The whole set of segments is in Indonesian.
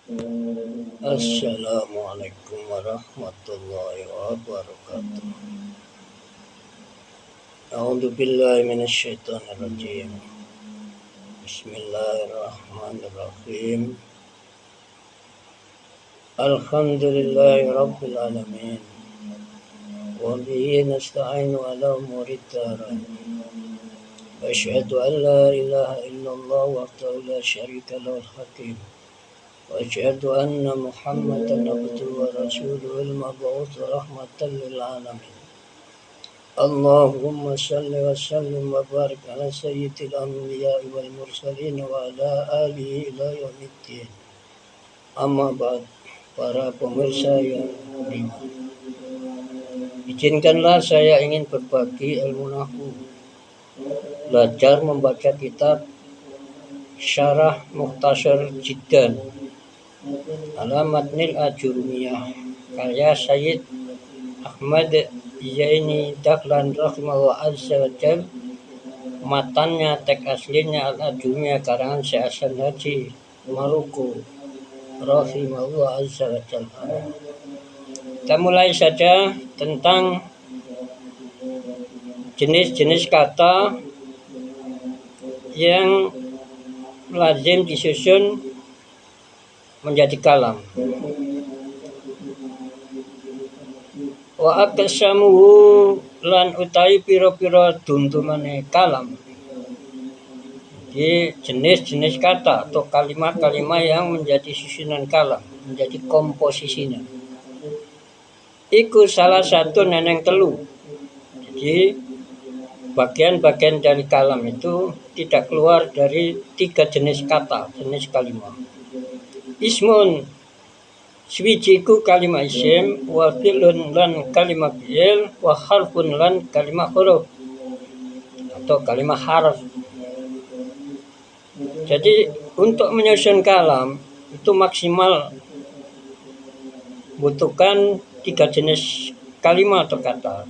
Assalamualaikum warahmatullahi wabarakatuh. A'udzu billahi minasyaitonir rajim. Bismillahirrahmanirrahim. Alhamdulillahi rabbil alamin. Wa bihi nasta'inu ala umurid darin. Asyhadu an la ilaha illallah wahdahu la syarika lahul hakim. وأشهد أن محمدا عبده ورسوله المبعوث رحمة للعالمين. اللهم صل وسلم وبارك على سيد الأنبياء والمرسلين وعلى آله إلى يوم الدين. Amma ba'd, para pemirsa yang beriman, izinkanlah saya ingin berbagi ilmu nahwu, belajar membaca kitab Syarah Mukhtasar Jiddan ala Matnil Ajurumiyah karya Sayyid Ahmad Zaini Dahlan rahimahullah azza wa jal. Matannya teks aslinya Al-Ajurumiyah karangan Syekh Hasan Haji Maluku rahimahullah azza wa jal. Kita mulai saja tentang jenis-jenis kata yang lazim disusun menjadi kalam. Wa aqsamuhu lan utawi pira-pira duntumane kalam. Jadi jenis-jenis kata atau kalimat-kalimat yang menjadi susunan kalam, menjadi komposisinya. Iku salah satu neneng telu. Jadi bagian-bagian dari kalam itu tidak keluar dari 3 jenis kata, jenis kalimat. Ismun swiji iku kalimat isim, wa fi'lun lan kalimat fi'il, wa harfun lan kalimat huruf atau kalimat harf. Jadi untuk menyusun kalam itu maksimal butuhkan 3 jenis kalimat atau kata.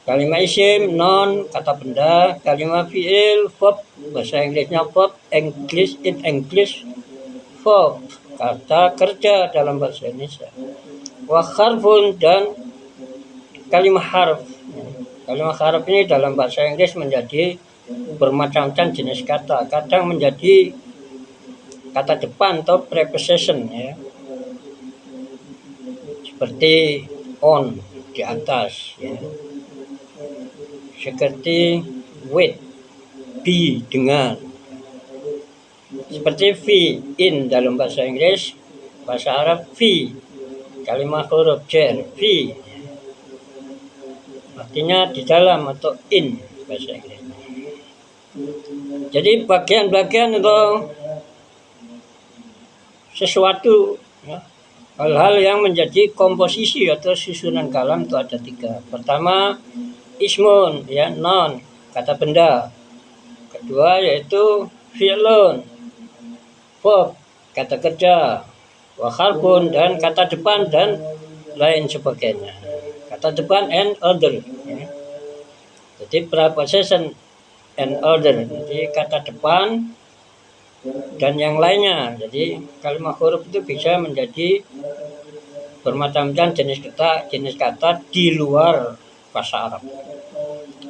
Kalimat isim, noun, kata benda. Kalimat fi'il, verb, bahasa Inggrisnya verb, in English, verb, kata kerja dalam bahasa Indonesia. Wa harfun dan kalimat harf. Kalimat harf ini dalam bahasa Inggris menjadi bermacam-macam jenis kata. Kadang menjadi kata depan atau preposition, ya. Seperti on, di atas, ya. Seperti with, be, dengan. Seperti fi, in dalam bahasa Inggris, bahasa Arab fi, kalimat huruf jar, fi, artinya di dalam atau in bahasa Inggris. Jadi bagian-bagian atau sesuatu, ya, hal-hal yang menjadi komposisi atau susunan kalam itu ada 3. Pertama, ismun, ya, noun, kata benda. Kedua yaitu fi'lun, verb, kata kerja. Wa harfun dan kata depan dan lain sebagainya. Kata depan and order, ya. Jadi preposition and order. Jadi kata depan dan yang lainnya. Jadi kalimat huruf itu bisa menjadi bermacam-macam jenis kata di luar bahasa Arab.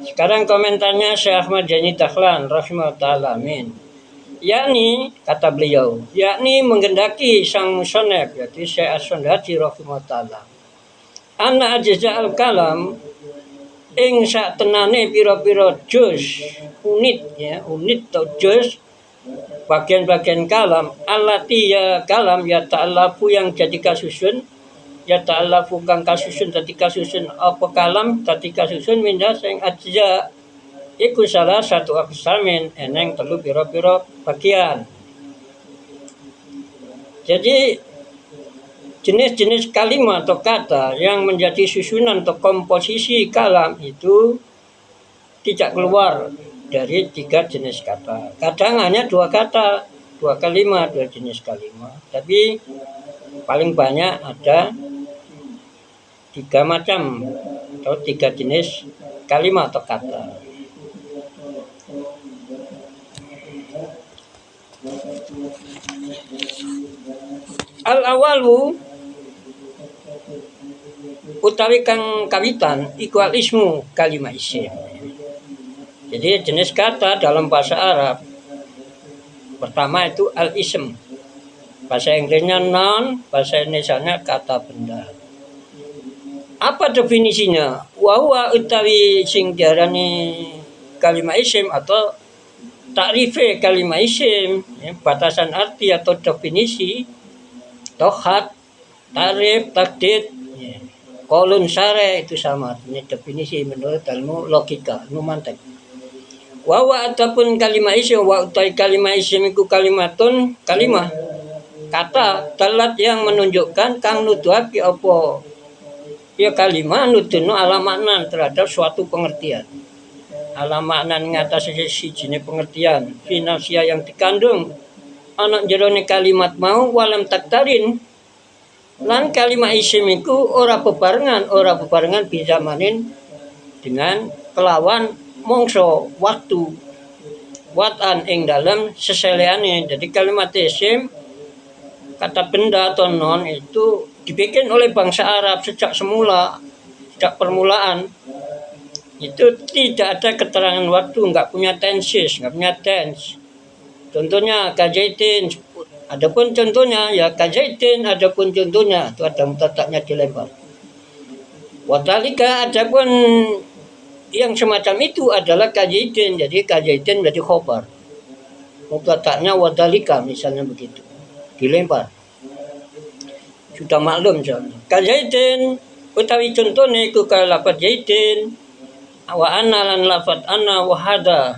Sekarang komentarnya Syekh Ahmad Zaini Dahlan rahimahullah amin. Yakni, kata beliau, yakni menghendaki sang musannif, yaitu Syekh Hasan Haji rahimahullah, anna ajza al kalam ing sak tenane pira-pira juz, unit, ya, unit atau juz, bagian-bagian kalam, allati ya kalam ya ta'allafu yang jadi kasusun, ya ta'allafu kang kasusun dadi kasusun apa kalam dadi kasusun minda sing ajza iku salah satu aqsamin eneng telu pira-pira bagian. Jadi jenis-jenis kalimat atau kata yang menjadi susunan atau komposisi kalam itu tidak keluar dari 3 jenis kata. Kadang hanya 2 kata, 2 kalimat, 2 jenis kalimat. Tapi paling banyak ada 3 macam atau 3 jenis kalimat atau kata. Al awalu utawi kang kawitan iku al ismu kalimah isim. Jadi jenis kata dalam bahasa Arab pertama itu al ism. Bahasa Inggrisnya noun, bahasa Indonesianya kata benda. Apa definisinya? Wa utawi sing diarani kalimah isim atau takrife kalimah isim, ya, batasan arti atau definisi, tohat, tarif, takdid, ya. Kolun syare itu sama, ini definisi menurut ilmu logika, ilmu mantek. Wa ataupun kalimah isim, wa utawi kalimah isim iku kalimatun, kalimah kata telat yang menunjukkan kang nuduhake apa ya kalimah nuduhno ala makna terhadap suatu pengertian. Ala makna ngatasi sijine pengertian finansia yang dikandung anak jerone kalimat mau walam taktarin lan kalimat isim iku ora bebarengan bisa manin dengan kelawan mongso waktu watan ing dalam seseleane. Jadi kalimat isim kata benda atau non itu dibikin oleh bangsa Arab sejak semula, sejak permulaan. Itu tidak ada keterangan waktu, nggak punya tenses, nggak punya tense. Contohnya kajaitin, adapun contohnya ya kajaitin, adapun contohnya itu ada mutataknya dilempar. Wadalika adapun yang semacam itu adalah kajaitin, jadi kajaitin menjadi khobar. Mutataknya wadalika misalnya begitu. Dilempar. Sudah maklum soalnya. Kajaitin utawi contohnya iku ka lafaz jaitin wa anna lan lafaz anna wa hada.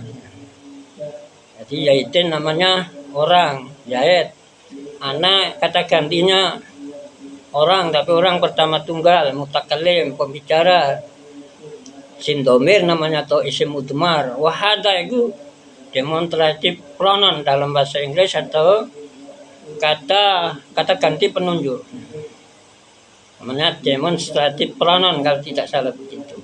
Jadi jaitin namanya orang, jait. Ana kata gantinya orang, tapi orang pertama tunggal, mutakalim, pembicara. Sindomir namanya atau isim mudmar. Wa hada itu demonstratif pronoun dalam bahasa Inggris atau kata ganti penunjuk. Namanya demonstratif pronoun kalau tidak salah begitu.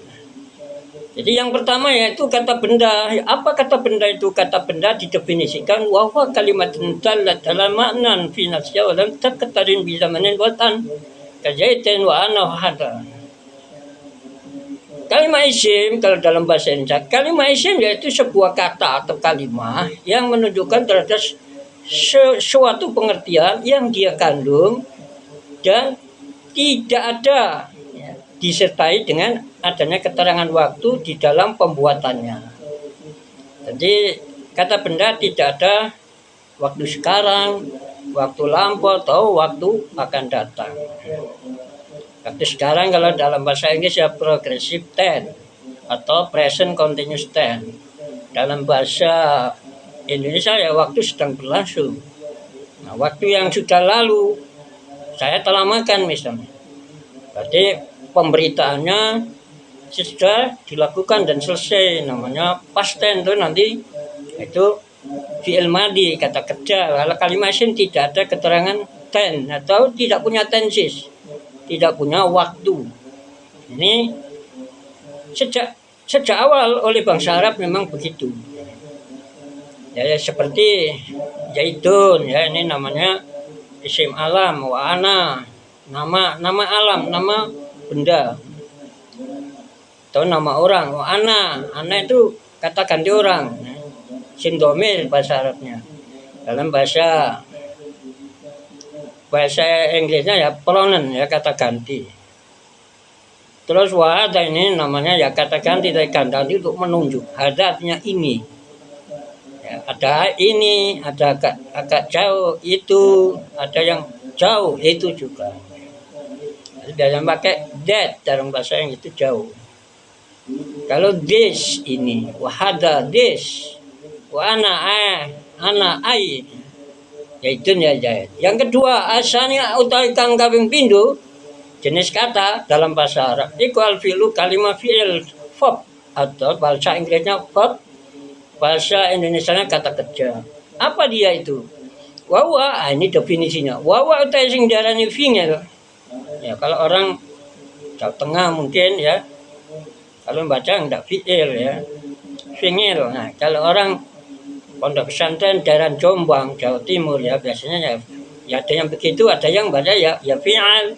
Jadi yang pertama yaitu kata benda. Apa kata benda itu? Kata benda didefinisikan wa huwa kalimatun dalat ala ma'nan fi nafsiha wa lam taqtarin bi zamanin watan kajaitin wa ana hada. Kalimat isim kalau dalam bahasa Indonesia, kalimat isim yaitu sebuah kata atau kalimat yang menunjukkan terhadap suatu pengertian yang dia kandung dan tidak ada disertai dengan adanya keterangan waktu di dalam pembuatannya. Jadi kata benda tidak ada waktu sekarang, waktu lampau atau waktu akan datang. Waktu sekarang kalau dalam bahasa Inggris ya progressive tense atau present continuous tense. Dalam bahasa Indonesia ya waktu sedang berlangsung. Nah, waktu yang sudah lalu saya telah makan misalnya. Berarti pemberitaannya sudah dilakukan dan selesai, namanya past tense itu nanti itu fi'il madhi kata kerja. Kalau kalimat isim tidak ada keterangan tense atau tidak punya tenses, tidak punya waktu. Ini sejak awal oleh bangsa Arab memang begitu. Ya, seperti zaitun ya, ini namanya isim alam, wa ana nama alam, nama benda atau nama orang. Wa ana itu kata ganti orang, isim domir bahasa Arabnya. Dalam bahasa Inggrisnya ya pronoun ya kata ganti. Terus wa ada ini namanya ya kata ganti dari ganti untuk menunjuk. Ada artinya ini. Ya, ada ini, ada agak jauh itu, ada yang jauh itu juga. Dalam pakai that dalam bahasa yang itu jauh. Kalau this ini, wahada this, wa ana ai, yaitu ya jahit. Yang kedua asalnya utawi kang kawing pindho jenis kata dalam bahasa Arab iku al fi'lu kalimah fi'il verb atau bahasa Inggrisnya verb, bahasa Indonesianya kata kerja. Apa dia itu? Wawa, ini definisinya. Wawa utawi sing diarani fi'il. Ya, kalau orang Jawa Tengah mungkin ya, kalau membaca enggak fi'il ya, fi'il. Nah, kalau orang pondok pesantren daerah Jombang, Jawa Timur ya biasanya ya ada yang begitu, ada yang baca ya fi'al.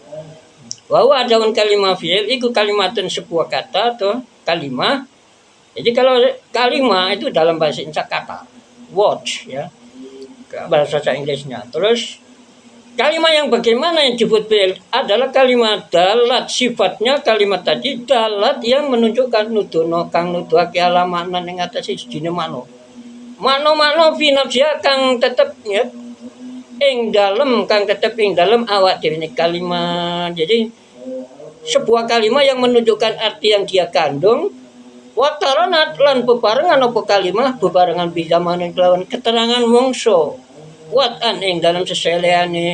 Bahwa daun kalimat fi'il itu kalimatun sebuah kata atau kalimat. Jadi kalau kalimat itu dalam bahasa Indonesia kata, words ya, bahasa Inggrisnya. Terus kalimat yang bagaimana yang disebut fi'il adalah kalimat dalat, sifatnya kalimat tadi dalat yang menunjukkan nuduno kang nuduhake alamakna ing atase sedina mano. Mano-mano fi nafsiha kang tetep ya ing dalem kang tetep ing dalem awak dhewe kalimat. Jadi sebuah kalimat yang menunjukkan arti yang dia kandung wataranat lan bebarengan apa kalimat bebarengan bijamaning kelawan keterangan mongso watan ing dalam seseleane.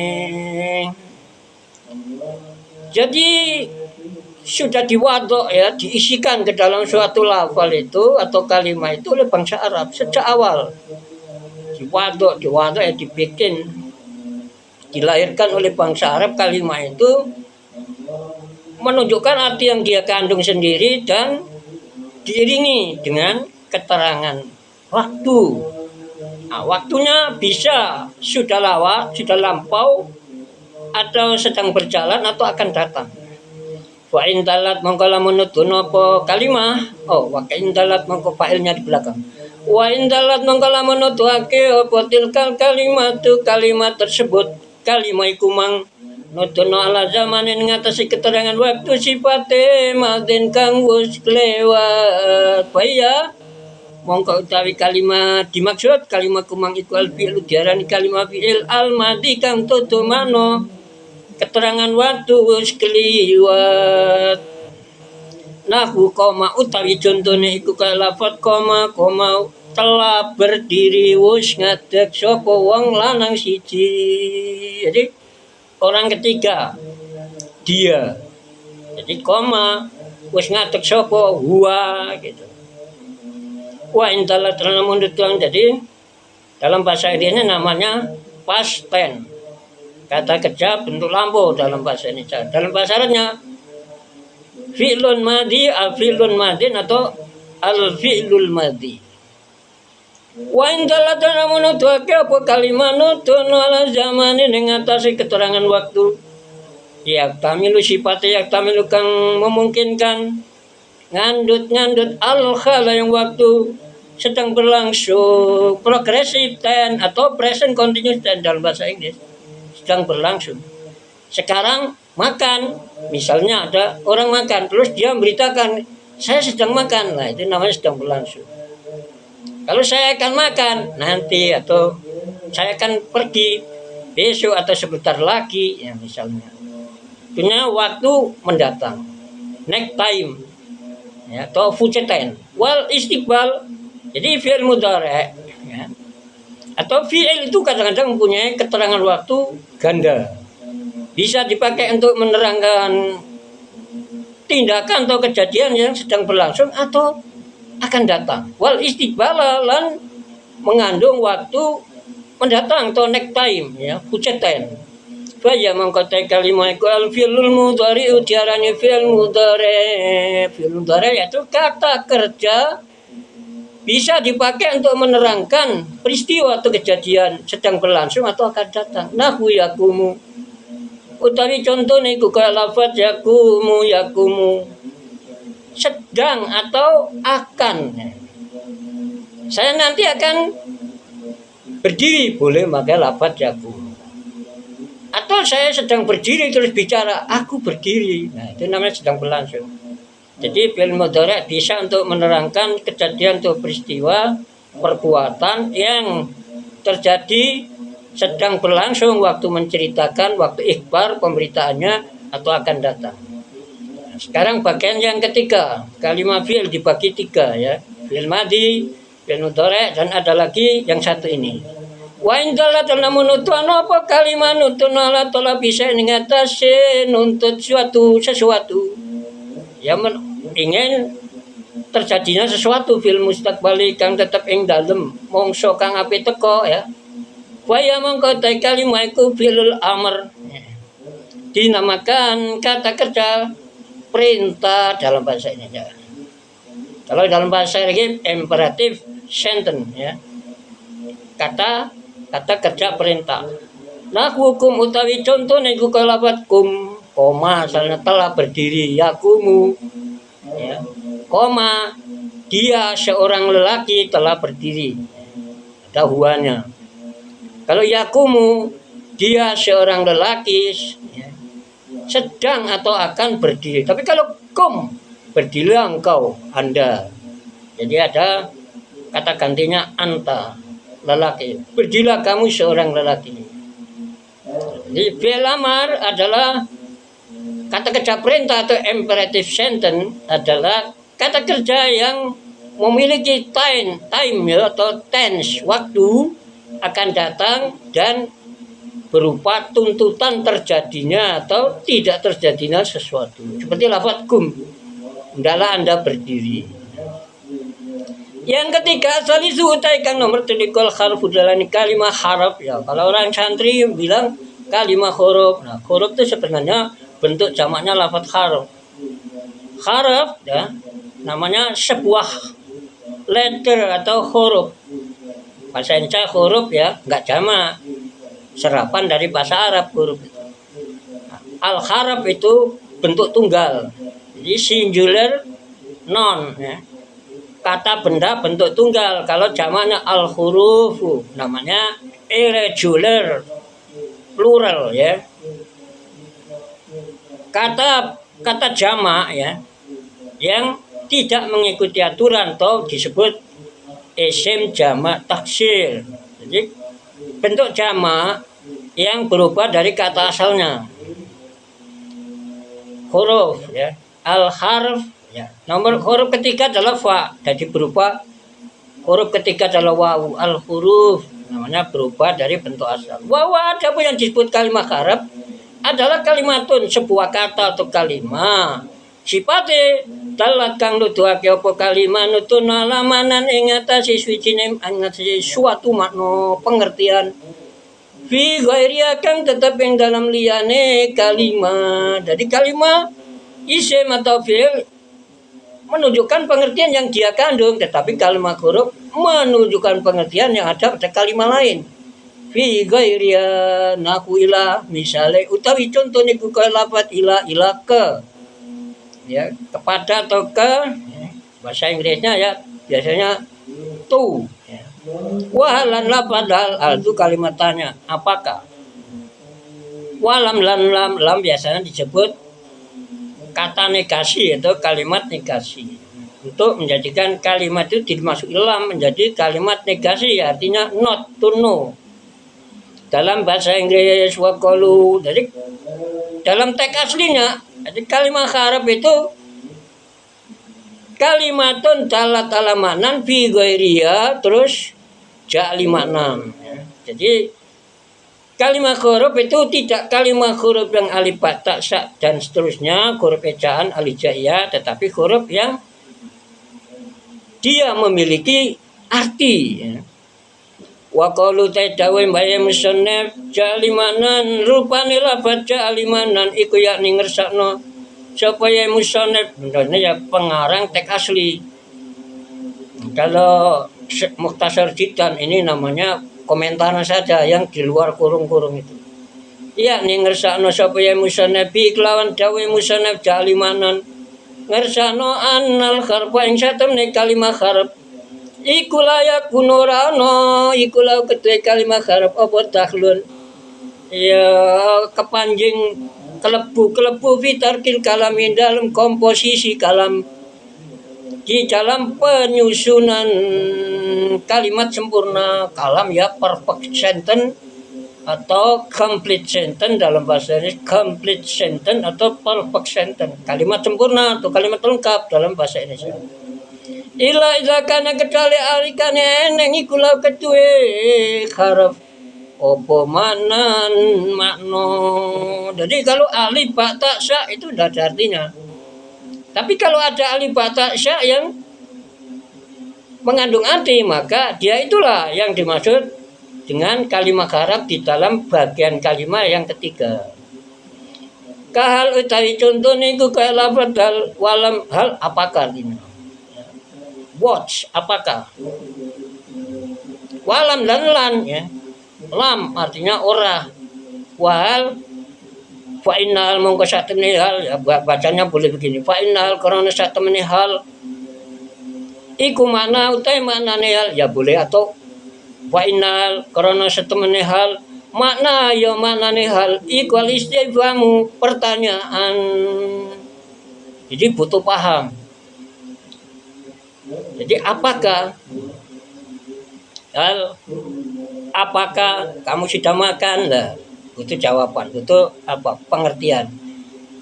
Jadi sudah diwadok ya, diisikan ke dalam suatu lafal itu atau kalimat itu oleh bangsa Arab sejak awal. Diwadok ya dibikin, dilahirkan oleh bangsa Arab kalimat itu menunjukkan arti yang dia kandung sendiri dan diiringi dengan keterangan waktu. Nah, waktunya bisa sudah lewat, sudah lampau, atau sedang berjalan atau akan datang. Wa in dalat mongko lamun nuduno apa kalimah. Oh, wa in dalat mongko fa'ilnya di belakang. Wa in dalat mongko lamun nuduhake apa tilkal kalimatu kalimat tersebut. Kalimah iku mang nuduno ala zamanin ngatasi keterangan waktu sifate madin kang wis lewat. Baya mongko utawi kalimat dimaksud kalimat kumang iku al fi'il diarani kalimat fi'il al madi kang tutu mano keterangan waktu wis kliwat. Nahu koma utawi contone iku kaya lafat koma telah berdiri wis ngadeg sapa wong lanang siji. Jadi orang ketiga dia. Jadi koma wis ngadeg sapa huwa gitu. Wa intalat namun dituang. Jadi dalam bahasa Indonesia namanya past tense. Kata kerja bentuk lampu dalam bahasa Indonesia. Dalam bahasa Arabnya fi'lun madi, al-fi'lun madin atau al-fi'lul madi. Wa in dalata namun nuduhake apa kalimat nutun ala zamanin ing atase keterangan waktu. Ya tamilu sifatnya tamilu kang memungkinkan ngandut al-khala yang waktu sedang berlangsung, progressive tense atau present continuous tense dalam bahasa Inggris. Sedang berlangsung. Sekarang makan, misalnya ada orang makan, terus dia memberitakan saya sedang makan, nah itu namanya sedang berlangsung. Kalau saya akan makan nanti atau saya akan pergi besok atau sebentar lagi, ya misalnya, punya waktu mendatang, next time, ya, atau future tense. Wal istiqbal, jadi fi'il mudhari', ya. Atau fi'il itu kadang-kadang mempunyai keterangan waktu ganda. Bisa dipakai untuk menerangkan tindakan atau kejadian yang sedang berlangsung atau akan datang. Wal istiqbal lan mengandung waktu mendatang atau next time ya, future tense. Faya mengkotai kalimat iku al fi'lul mudhari diarani fi'il mudhari. Fi'il mudhari yaitu kata kerja bisa dipakai untuk menerangkan peristiwa atau kejadian sedang berlangsung atau akan datang. Nahu yakumu utawi contohnya iku kaya lafaz yakumu sedang atau akan. Saya nanti akan berdiri, boleh pakai lafaz yakumu. Atau saya sedang berdiri terus bicara aku berdiri. Nah, itu namanya sedang berlangsung. Jadi fi'il mudhari' bisa untuk menerangkan kejadian atau peristiwa perbuatan yang terjadi sedang berlangsung waktu menceritakan, waktu ikhbar pemberitaannya atau akan datang. Nah, sekarang bagian yang ketiga, kalimat fi'il dibagi tiga ya, fi'il madi, fi'il mudhari' dan ada lagi yang satu ini. Wa indalla namun nutun apa kalimat nutun ala tola bisa ngatasi nuntut sesuatu yang ingin terjadinya sesuatu fil mustaqbali kang tetep ing dalem mongso kang ape teko ya. Wa ya mongko ta kalimat iku filul amr. Dinamakan kata kerja perintah dalam bahasa Indonesia. Kalau dalam bahasa Inggris imperative sentence ya. kata kerja perintah. Nah hukum utawi contoh niku kalapat kum koma misalnya telah berdiri yakumu ya koma dia seorang lelaki telah berdiri ada huanya. Kalau yakumu dia seorang lelaki ya, sedang atau akan berdiri. Tapi kalau kum berdirilah engkau Anda. Jadi ada kata gantinya anta lelaki. Berdirilah kamu seorang lelaki. Jadi fi'il amar adalah kata kerja perintah atau imperative sentence adalah kata kerja yang memiliki time ya, atau tense waktu akan datang dan berupa tuntutan terjadinya atau tidak terjadinya sesuatu. Seperti lafaz kum, hendaklah Anda berdiri. Yang ketiga salisu utaikan nomor telikol harfu dalam kalimah harap ya. Kalau orang santri bilang kalimah huruf. Nah, huruf itu sebenarnya bentuk jamaknya lafaz harf. Harf ya, namanya sebuah letter atau huruf. Bahasa Indonesia huruf ya, enggak jamak. Serapan dari bahasa Arab huruf itu. Al-harf itu bentuk tunggal. Jadi singular noun ya. Kata benda bentuk tunggal. Kalau jamaknya al-hurufu namanya irregular plural ya. Kata jamak ya yang tidak mengikuti aturan atau disebut isim jamak taksir. Jadi bentuk jamak yang berubah dari kata asalnya. Huruf ya, al-harf ya. Nomor huruf ketiga adalah fa. Jadi berubah huruf ketiga adalah wawu. Al-huruf namanya berubah dari bentuk asal. Wawu ada yang disebut kalimat harf adalah kalimatun sebuah kata atau kalimat. Sipate dalat kang nuduhake apa kalimat nutun alamanan ing atase suwijine suatu makna pengertian. Fi ghairi kang tetap ing dalam liyane kalimat. Jadi kalimat isim atau fi'il menunjukkan pengertian yang dia kandung, tetapi kalimat huruf menunjukkan pengertian yang ada pada kalimat lain. Fi ghairi nahu ila misale utawi contoh niku kaya lafaz ila ke ya kepada atau ke ya. Bahasa Inggrisnya ya biasanya to ya. Wahalan lafaz al itu kalimat tanya apakah. Walam lam biasanya disebut kata negasi atau kalimat negasi. Untuk menjadikan kalimat itu dimasuk lam menjadi kalimat negasi artinya not to no. Dalam bahasa Inggris waqalu. Jadi dalam teks aslinya jadi kalimat harap itu kalimatun dalat alamanan fi ghairiya terus ja'li makna. Ya. Jadi kalimat huruf itu tidak kalimat huruf yang alif ba ta sa dan seterusnya huruf ejaan alijaiyah, tetapi huruf yang dia memiliki arti. Ya. Wa qalu ta'dawi baye musannaf jalimanan rupane lafaz jalimanan iku yakni ngersakno sapa ya musannaf benarnya ya pengarang teks asli. Kalau Mukhtasar Jidan ini namanya komentar saja yang di luar kurung-kurung itu. Yakni ngersakno sapa ya musannaf bi kelawan dawe musannaf jalimanan ngersakno annal harfa ing satemene kalimat harf iku layak kunurano iku lau ketui kalimat harap apa tahlun ya kepanjing kelebu fitarkil kalam dalam komposisi kalam di dalam penyusunan kalimat sempurna kalam ya perfect sentence atau complete sentence dalam bahasa Inggris complete sentence atau perfect sentence kalimat sempurna atau kalimat lengkap dalam bahasa Indonesia. Ila kana kecuali alikane eneng iku law kecuali harap opo manan makno. Jadi kalau alif ba ta sa itu tidak ada artinya. Tapi kalau ada alif ba ta sa yang mengandung arti maka dia itulah yang dimaksud dengan kalimat harap di dalam bagian kalimat yang ketiga. Kahal utawi contoh niku kaya lafaz dal walam hal apakah ini? Watch apakah Walam dan lan ya. Lam artinya ora. Wal fa innal mongko satemene hal ya, bacanya boleh begini. Fa innal karena satemene hal iku makna utai maknane hal ya boleh, atau fa innal karena satemene hal makna ya maknane hal iku al istifhamu pertanyaan. Jadi butuh paham. Jadi apakah hal, apakah kamu sudah makan? Lah, butuh jawaban, butuh apa? Pengertian,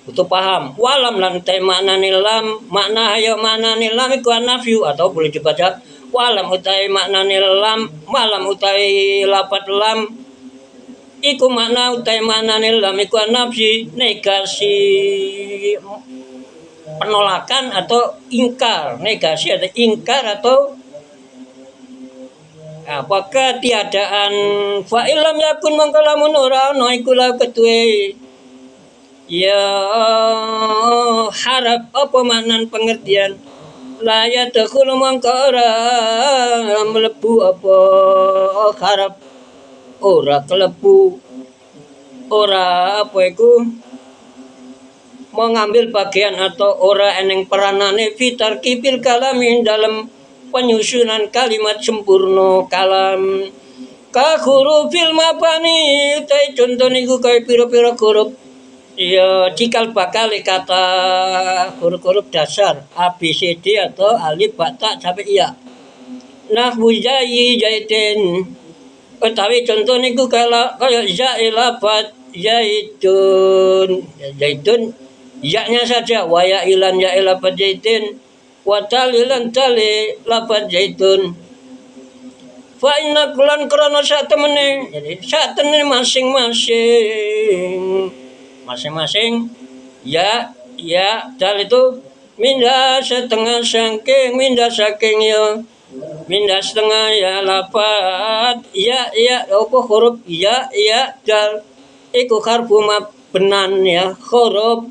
butuh paham. Walam lan te maknane lam, makna ayo maknane lam iku nafyu, atau boleh dibaca walam utai maknane lam, malam utai lapat lam iku makna utai maknane lam iku nafsi, negasi, penolakan atau ingkar. Negasi atau ingkar atau apakah tiadaan fa'ilam yakun mangkalamun ora ana iku la ketuwe ya harap apa maknan pengertian la ya takhulu mangka ora mlebu apa harap ora kelebu ora apa iku mengambil bagian atau ora eneng peranane fitar kipil kalamin dalam penyusunan kalimat sempurna kalam ka hurufil mabani utai contoh niku kaya pira-pira huruf ya cikal bakal kata huruf-huruf dasar A B C D atau alif ba ta sampai iya. Nahwu jaitin utawi contoh niku kaya lafat zaitun ya-nya saja wa ya ilan ya lafat zaitin wa talilan tali lafaz zaitun fa inna kulan krana satemene. Jadi satemene masing-masing ya dal itu minda setengah saking setengah ya lafaz ya apa huruf ya dal iku harfu mabnan ya huruf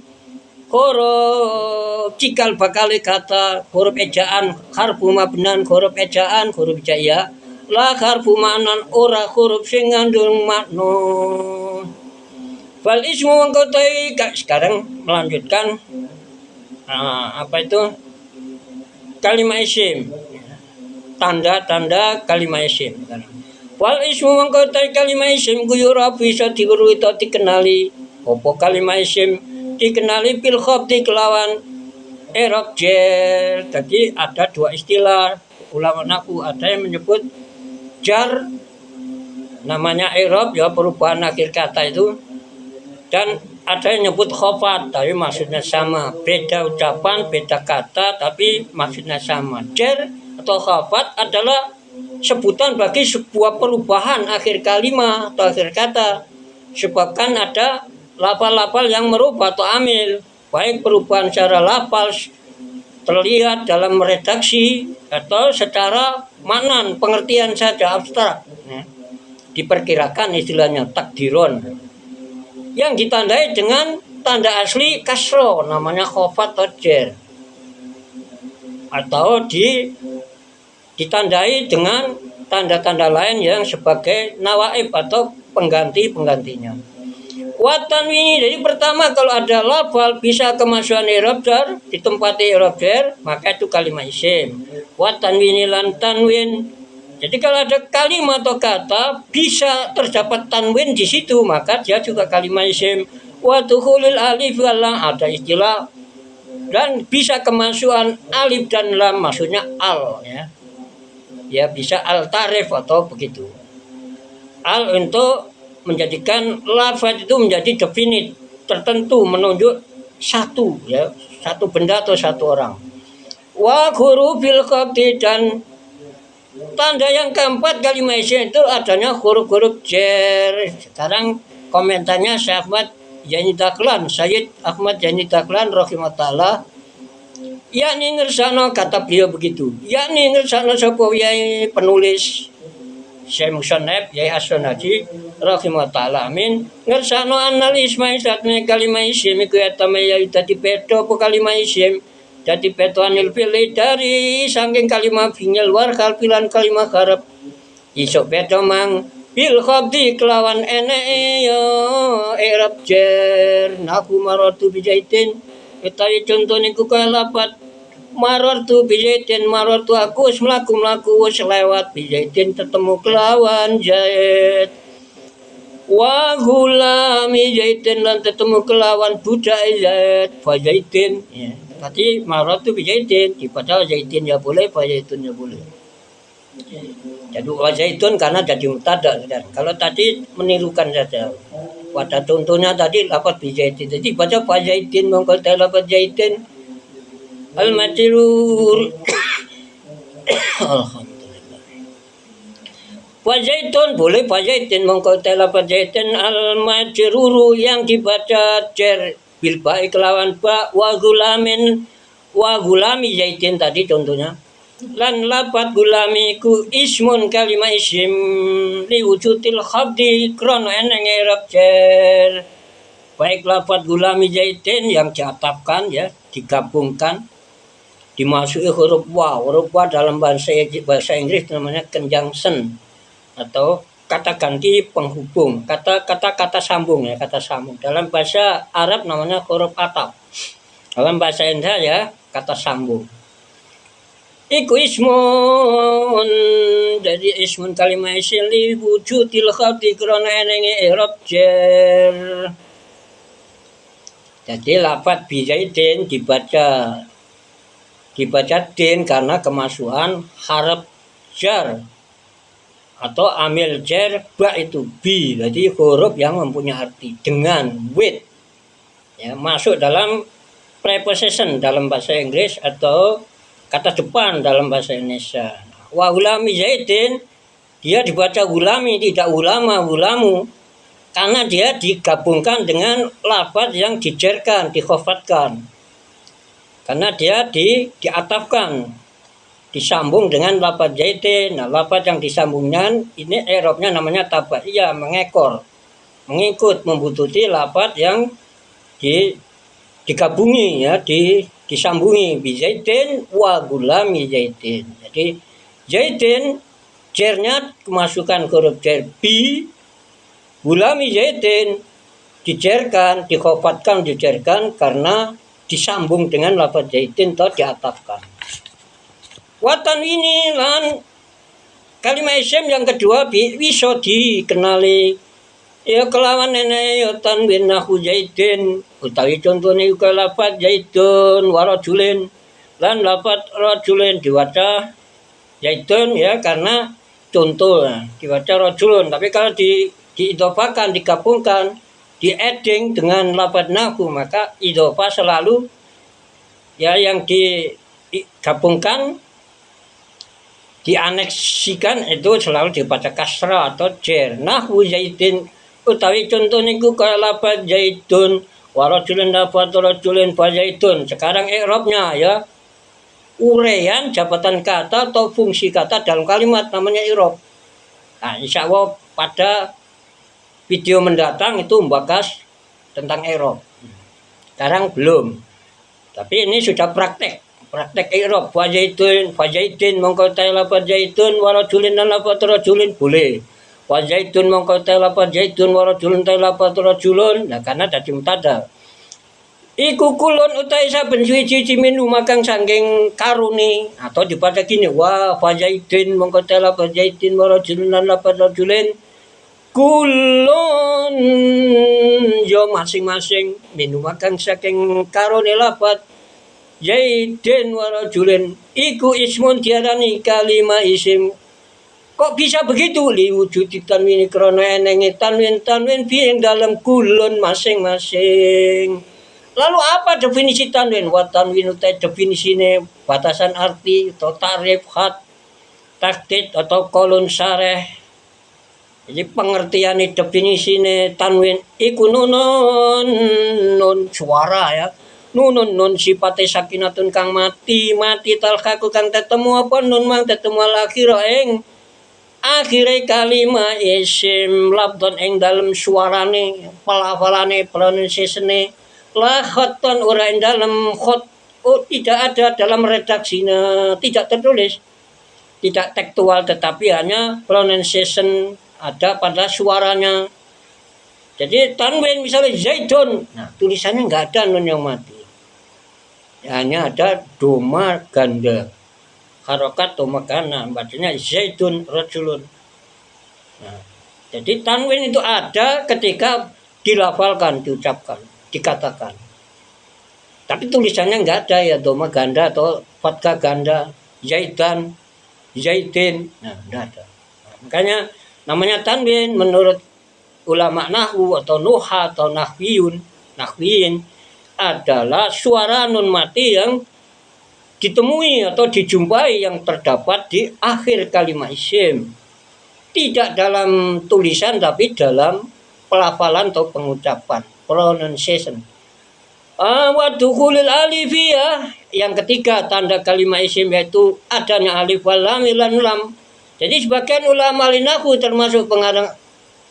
cikal bakal kata huruf ejaan harfu mabnan huruf ejaan huruf jaya la harfu ma'nan ora huruf sing ngandung makna. Fal ismu mangkotai sekarang melanjutkan apa itu kalimat isim, tanda-tanda kalimat isim. Wal ismu mangkotai kalimat isim kuyura bisa diurut atau dikenali apa kalimat isim dikenali bil khobti kelawan i'rab jar. Jadi ada dua istilah ulama nahwu, ada yang menyebut jar namanya i'rab ya perubahan akhir kata itu, dan ada yang menyebut khofat tapi maksudnya sama, beda ucapan beda kata tapi maksudnya sama. Jar atau khofat adalah sebutan bagi sebuah perubahan akhir kalimat atau akhir kata, sebabkan ada lafal-lafal yang merubah atau amil, baik perubahan secara lafal terlihat dalam redaksi atau secara maknan pengertian saja abstrak ya. Diperkirakan istilahnya takdiron yang ditandai dengan tanda asli kasro namanya khofat atau jar, atau ditandai dengan tanda-tanda lain yang sebagai nawaib atau penggantinya. Watan ini jadi pertama kalau ada lafal bisa kemasukan i'rab jar ditempati i'rab jar maka itu kalimat isim. Watan ini lan tanwin. Jadi kalau ada kalimat atau kata bisa terdapat tanwin di situ maka dia juga kalimat isim. Wa dukhulil alif wal lam ada istilah dan bisa kemasukan alif dan lam maksudnya al ya. Ya bisa al tarif atau begitu. Al untuk menjadikan lafaz itu menjadi definit tertentu menunjuk satu ya, satu benda atau satu orang. Wa hurufil khafdi dan tanda yang keempat kalimat isim itu adanya huruf-huruf jar. Sekarang komentarnya Syekh Sayyid Ahmad Yani Daklan rahimahullah yakni ngersano kata beliau begitu. Yakni ngersano sapa penulis Syekh Musannaf Yai As-Sunaji rahimahullah amin ngersano annal isma satne kalimat isim iku atame ya dadi beda apa kalimat isim dadi beda anil fili dari saking kalimat fi'il war kalpilan kalimat harap isok beda mang bil khafdi kelawan ene yo i'rab jar nahu maratu bijaitin utawi contoh niku kaya lapat marartu bijaitin marartu aku wis mlaku wis lewat bijaitin ketemu kelawan jait wa gulami jaitin lan ketemu kelawan budak zait fajaitin ya. Tadi marartu bijaitin dibaca jaitin ya boleh fajaitun ya boleh. Jadi wajaitun karena jadi mutada. Kalau tadi menirukan saja. Pada contohnya tadi lapat bijaitin. Jadi baca fajaitin mongkol lapat jaitin. Al-majrur. Alhamdulillah. Fajaitun boleh fajaitin mongkol lapat jaitin al-majruru yang dibaca cer bil baik lawan ba wa gulami jaitin tadi contohnya. Lan lapat gulami ku ismun kalimah isim li wujudil khabdi krana eneng i'rab jar. Baik lapat gulami jaitin yang diatapkan ya, digabungkan dimasuki huruf wa. Huruf wa dalam bahasa Inggris namanya conjunction atau kata ganti penghubung, kata sambung ya, kata sambung. Dalam bahasa Arab namanya huruf ataf. Dalam bahasa Indonesia ya kata sambung. Iku ismun dari ismun kalimah isim li wujudil khabdi krana enenge i'rab jar. Jadi lafaz bijaitin dibaca din karena kemasukan harf jar atau amil jar ba itu bi. Jadi huruf yang mempunyai arti dengan with ya, masuk dalam preposition dalam bahasa Inggris atau kata depan dalam bahasa Indonesia. Wa gulami zaitin dia dibaca gulami tidak ulama gulamu karena dia digabungkan dengan lafaz yang dijerkan, dikhofatkan. Karena dia diatafkan, disambung dengan lafaz zaitin. Nah, lafaz yang disambungnya ini i'rabnya namanya tabaiyah, mengekor, mengikut, membututi lafaz yang digabungi ya, disambungi bi zaitin wa gulami zaitin. Jadi zaitin jernya kemasukan huruf jar bi, gulami zaitin dijerkan, dikhofatkan, dijerkan karena disambung dengan lafaz zaitin atau diatafkan. Watan ini lan kalimat isim yang kedua bisa dikenali ya kelawan ene ya tanwin nahu zaidin utawi contone uga lafaz zaidun wa rajulin lan lafaz rajulin diwaca zaidun ya karena contoh diwaca rajulun, tapi kalau diidhofakan, digabungkan, di-adding dengan lafaz nahu maka idhofah selalu ya yang digabungkan dianeksikan itu selalu dibaca kasrah atau jar. Nahu zaidin utawi contoh niku kaya lafaz zaidun wa rajulun lafaz rajulin fa zaidun. Sekarang i'rabnya ya urean jabatan kata atau fungsi kata dalam kalimat namanya i'rab. Nah, insyaallah pada video mendatang itu membahas tentang i'rab. Sekarang belum. Tapi ini sudah praktek i'rab. Fa zaidin mongko ta lafaz zaidun wa rajulin lafaz rajulin boleh. Wa zaidun mongko ta lafaz zaidun wa rajulun ta lafaz rajulun. Nah, karena dadi mutada. Iku kulun utai saben suci minu makang saking karuni atau dibaca gini wa fa zaidin mongko ta lafaz zaidin wa rajulun lafaz rajulin. Kulun yo masing-masing minu makang saking karuni lafaz zaidin wa rajulin iku ismun diarani kalimah isim. Kok bisa begitu? Liwujudi tanwin krana enenge tanwin fi dalam kulun masing-masing. Lalu apa definisi tanwin? Wa tanwin utai definisine batasan arti atau tarif khat tahdid atau kolon syareh. Jadi pengertian definisine tanwin iku nun suara ya. Nun sifate sakinatun kang mati talhaku kang tetemu apa nun mang tetemu al-akhirah ing akhire kalimah isim labdon ing dalem suarane pelafalane pronunciatione la khatton ora ing dalem khat tidak ada dalam redaksinya, tidak tertulis. tidak tekstual tetapi hanya pronunciation ada pada suaranya. Jadi tanwin misalnya zaidun, nah tulisannya nggak ada nun yang mati, hanya ada doma ganda, harokat doma ganda, bacanya zaidun rajulun. Nah, jadi tanwin itu ada ketika dilafalkan, diucapkan, dikatakan. Tapi tulisannya nggak ada ya doma ganda atau fathah ganda, zaidan, zaidin, nah nggak ada. Nah, makanya namanya tanwin menurut ulama nahwu atau nuha atau nahwiyin adalah suara nun mati yang ditemui atau dijumpai yang terdapat di akhir kalimat isim. Tidak dalam tulisan tapi dalam pelafalan atau pengucapan, pronunciation. Wa dukhulil alifiyah, yang ketiga tanda kalimat isim yaitu adanya alif wal lam lan lam. Jadi sebagian ulama nahwu termasuk pengarang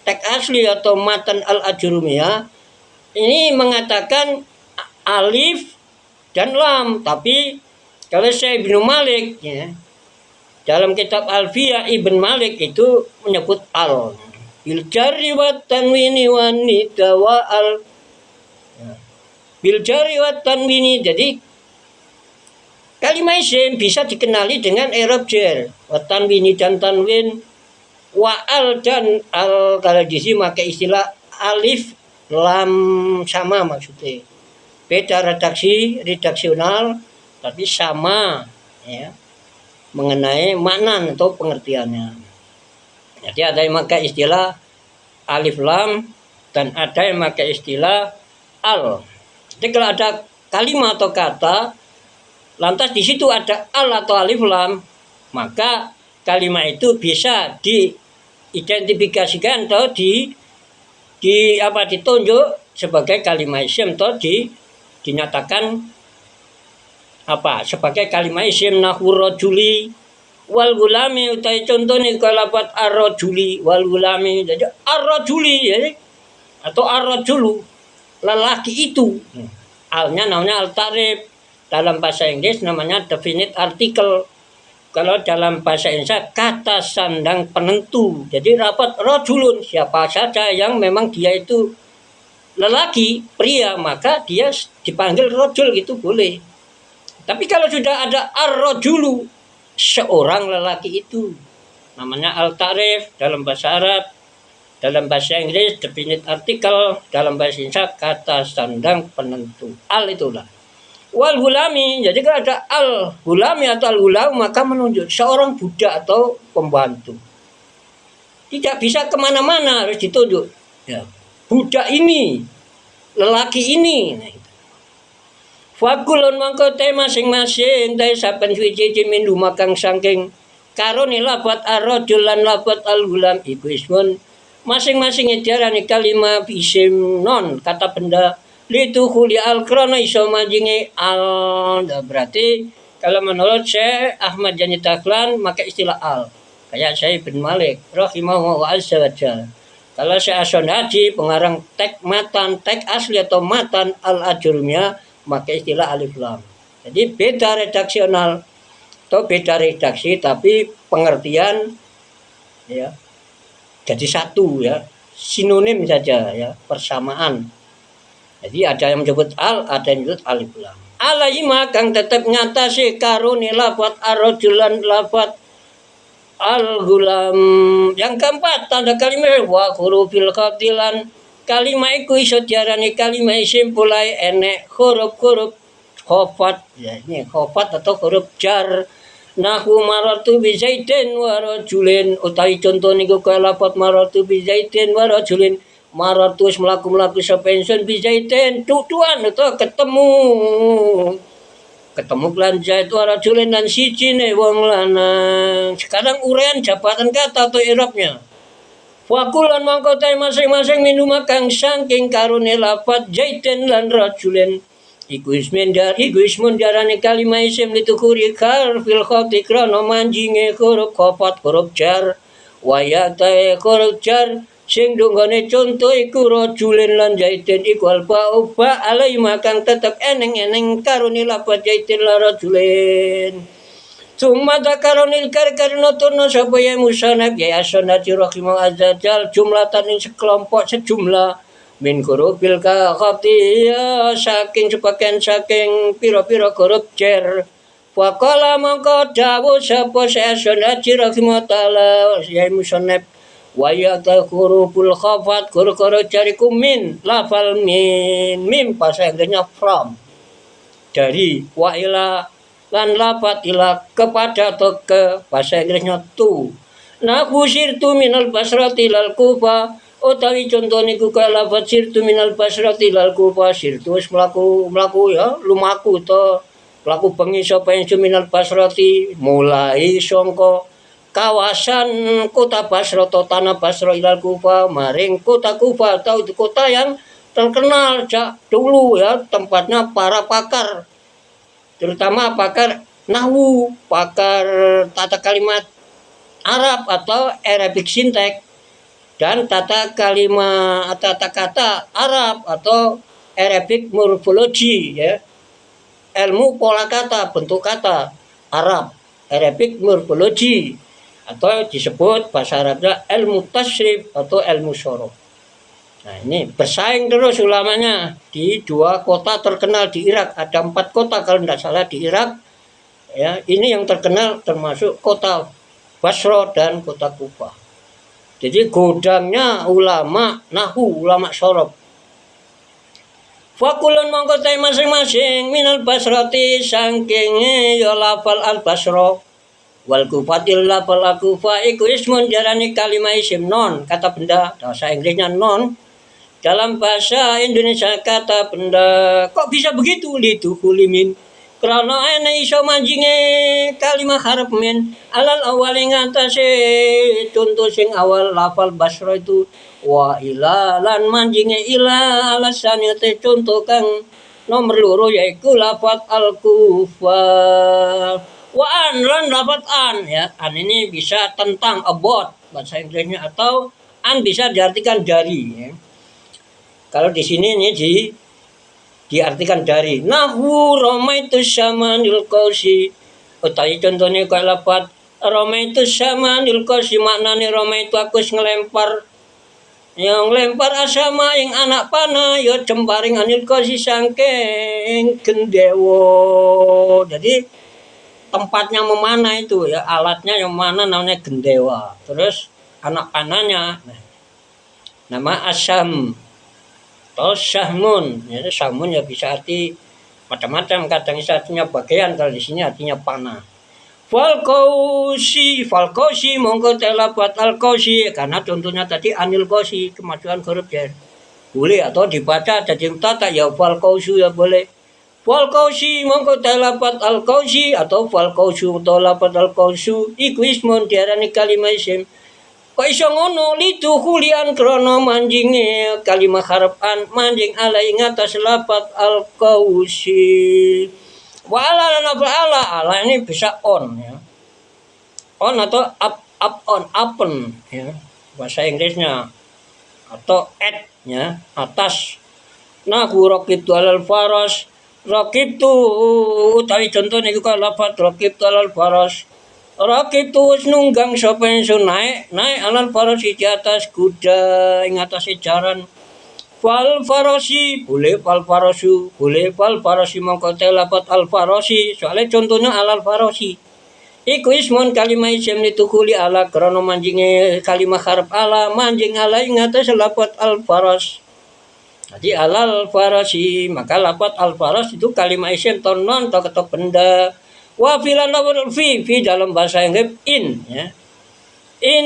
teks asli atau matan al-ajrumiyah ini mengatakan alif dan lam, tapi kalau Syekh Ibnu Malik ya, dalam kitab Alfiyah Ibn Malik itu menyebut al bil jarri wa tanwini wa nida wa al bil jarri wa tanwini. Jadi kalimat isim bisa dikenali dengan i'rab jar, wa tanwini dan tanwin, wa al dan al. Kalau di sini pakai istilah alif lam sama maksudnya. Beda redaksional tapi sama ya mengenai makna atau pengertiannya. Jadi ada yang pakai istilah alif lam dan ada yang pakai istilah al. Jadi kalau ada kalimat atau kata lantas di situ ada al atau alif lam, maka kalimat itu bisa diidentifikasikan atau ditunjuk sebagai kalimat isim atau dinyatakan sebagai kalimat isim. Nahwu rajuli wal gulami, utai contohnya kalau lafaz ar-rajuli wal gulami, jadi ar-rajuli ya, atau ar-rajulu lelaki itu. Alnya namanya al-ta'rif, dalam bahasa Inggris namanya definite article. Kalau dalam bahasa Indonesia kata sandang penentu. Jadi rapat rajulun, siapa saja yang memang dia itu lelaki, pria, maka dia dipanggil rajul, gitu boleh. Tapi kalau sudah ada ar-rajulu, seorang lelaki itu, namanya al-ta'rif dalam bahasa Arab, dalam bahasa Inggris definite article, dalam bahasa Indonesia kata sandang penentu. Al itulah. Wal gulami, jadi kalau ada al gulami atau al gulam maka menunjuk seorang budak atau pembantu. Tidak bisa kemana-mana, harus ditunjuk. Ya. Budak ini, lelaki ini. Nah, fakulun mangko te masing-masing te saben suci mindu makang saking karone lafat ar-rajul lan lafat al-gulam iku ismun masing-masing diarani kalimat isim non kata benda litu khuli al-krana iso majinge al. Berarti kalau menurut Syekh Ahmad Jani Taklan maka istilah al. Kayak Syekh Ibn Malik rahimahullah azza wa jalla. Kalau Syekh Hasan Haji pengarang teks asli atau matan al-ajrumiyah maka istilah alif lam. Jadi beda redaksional atau beda redaksi tapi pengertian ya jadi satu ya, sinonim saja ya, persamaan. Jadi ada yang menyebut al, ada yang menyebut alif lam. Alaima kang tetap ngatasi karuni lafat ar-rajulan lafat al-gulam. Yang keempat tanda kalimat wa hurufil qatilan. Kalimat iku iso diarani kalimat isim pulai enek huruf-huruf khofat ya, ini khofat atau huruf jar. Nahwu marartu bi zaidin wa rajulin, utawi contoh niku kaya lafaz marartu bi zaidin wa rajulin. Marartu mlaku-mlaku sapa ingsun bi zaidin tuan atau ketemu kelan zaid wa rajulin dan siji ne wong lanang. Sekarang uraian jabatan kata atau i'rabnya. Wakulan mangkotai masing-masing minum kang saking karune lafat zaidin lan rajulin iku ismun darani kalimat isim litukuri fil khati krana manjinge huruf khafat huruf jar waya tae huruf jar sing dunggane contoh iku rajulin lan zaidin iku alfa uba alai makang tetep eneng karune lafat zaidin lan rajulin. Summa dakaronil karena turno sapa ya musonab ya asonati rahimah azajal jumlatan ing sekelompok sejumlah min kurubil ya saking sebagian saking pira-pira huruf jar. Faqala mangko dawuh sapa asonati rahimah taala ya musonab wa ya huruful khafat kuru-kuru jariku min lafal mim pasangnya from dari wa ila lan lafat ila kepada atau ke bahasa Inggrisnya tu. Nah sirtu minal basrati lal kufa utawi contoh niku ka lafat sirtu minal basrati lal kufa sirtu wis mlaku ya lumaku to mlaku bengi sapa yang minal basrati mulai sangka kawasan kota Basra atau tanah Basra ilal kufa maring kota Kufa atau itu kota yang terkenal dulu ya tempatnya para pakar terutama pakar nahwu, pakar tata kalimat Arab atau Arabic syntax dan tata kalimat tata kata Arab atau Arabic morphology ya. Ilmu pola kata, bentuk kata Arab, Arabic morphology atau disebut bahasa Arabnya ilmu tasrif atau ilmu syaraf. Nah ini bersaing terus ulamanya di dua kota terkenal di Irak. Ada 4 kota kalau tidak salah di Irak. Ya, ini yang terkenal termasuk kota Basra dan kota Kufa. Jadi godangnya ulama nahu, ulama syaraf. Fakulun mongko masing-masing minal basrati saking ya lafal al basra wal kufatil lafal al kufa iku ismun jarani kalimah isim non kata benda bahasa Inggrisnya non. Dalam bahasa Indonesia kata benda kok bisa begitu litukulimin karena ene iso manjinge kalimah harap min alal awal ing atase contoh sing awal lafal basra itu wa ila lan manjinge ila alasan te contoh kang nomor loro yaiku lafat al kufa wa an lan lafat an ya an ini bisa tentang about bahasa Inggrisnya atau an bisa diartikan dari ya. Kalau di sini ini diartikan dari nahwu ramaitus samanil qausi utawi contohnya kayak lafaz ramaitus samanil qausi maknane ramaitu aku ngelempar yang lempar asama ing anak panah ya cemparing anil qausi sangking gendewo. Jadi tempatnya memanah itu ya alatnya yang mana namanya gendewa. Terus anak panahnya nama asam atau sahmun, ya, sahmun ya bisa arti macam-macam, kadang artinya bagian, kalau di sini artinya panah. Falkausi mongko telapat alkausi karena contohnya tadi anil kausi kemajuan huruf ya boleh atau dibaca jadi tata ya falkausu ya boleh. Falkausi mongko telapat alkausi atau falkausu atau lapat alkausu iku ismun diarani kalimah isim. Kok iso ngono litu kulian krono manjinge kalimah harapan manjing ala ing atas lapat al kausi wala ala ini bisa on ya on atau up on upon ya bahasa Inggrisnya atau at ya atas. Nah raqib tu alal faras raqib tu utawi contohnya juga lapat raqib tu alal faras. Rakib tuwis nunggang sapa ingsun naik alal farasi di atas kuda ing atase jaran. Fal farasi boleh fal farasu boleh fal farasi mongko telapat al farasi soalnya contohnya alal farasi. Iku ismun kalimah isim litukuli ala krana manjinge kalimah harf ala manjing ala ing atase lapat al faras. Jadi alal farasi maka lapat al faras itu kalimah isim tonon atau benda. Wa filan fi dalam bahasa Inggris in ya. In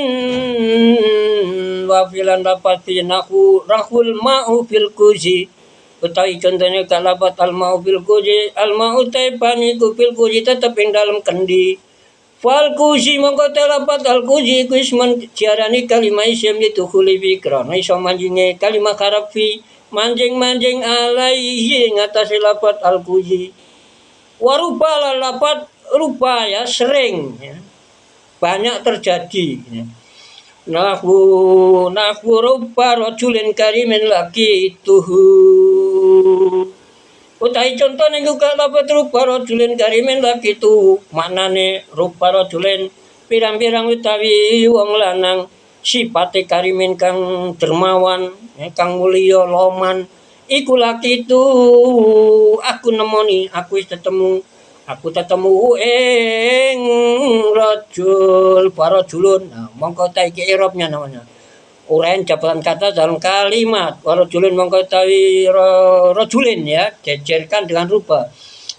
wa filan dapat fi nahu rahul ma'u fil kuzi. Utawi contohnya kalabat al ma'u fil kuzi al ma'u taibani ku fil kuzi tetap ing dalam kendi. Fal kuzi mongko telapat al kuzi ku isman diarani kalimah isim itu khulifi krana iso manjinge kalimah harap fi manjing alaihi ngatasi lapat al kuzi. Warupa lapat rupa ya sering ya. Banyak terjadi ya. Nahwu rupa rajulin karimin laki tuhu Utahe contone juga lafat rupa rajulin karimin lagi tu maknane rupa rajulin pirang-pirang utawi wong lanang sipate karimin kang dermawan kang mulya loman iku laki tu aku nemoni aku tetemu ing rajul parajulun. Nah, mongko ta iki irobnya namanya. Uraian jabatan kata dalam kalimat warajulin mengketahui rajulin ya jejerkan dengan rupa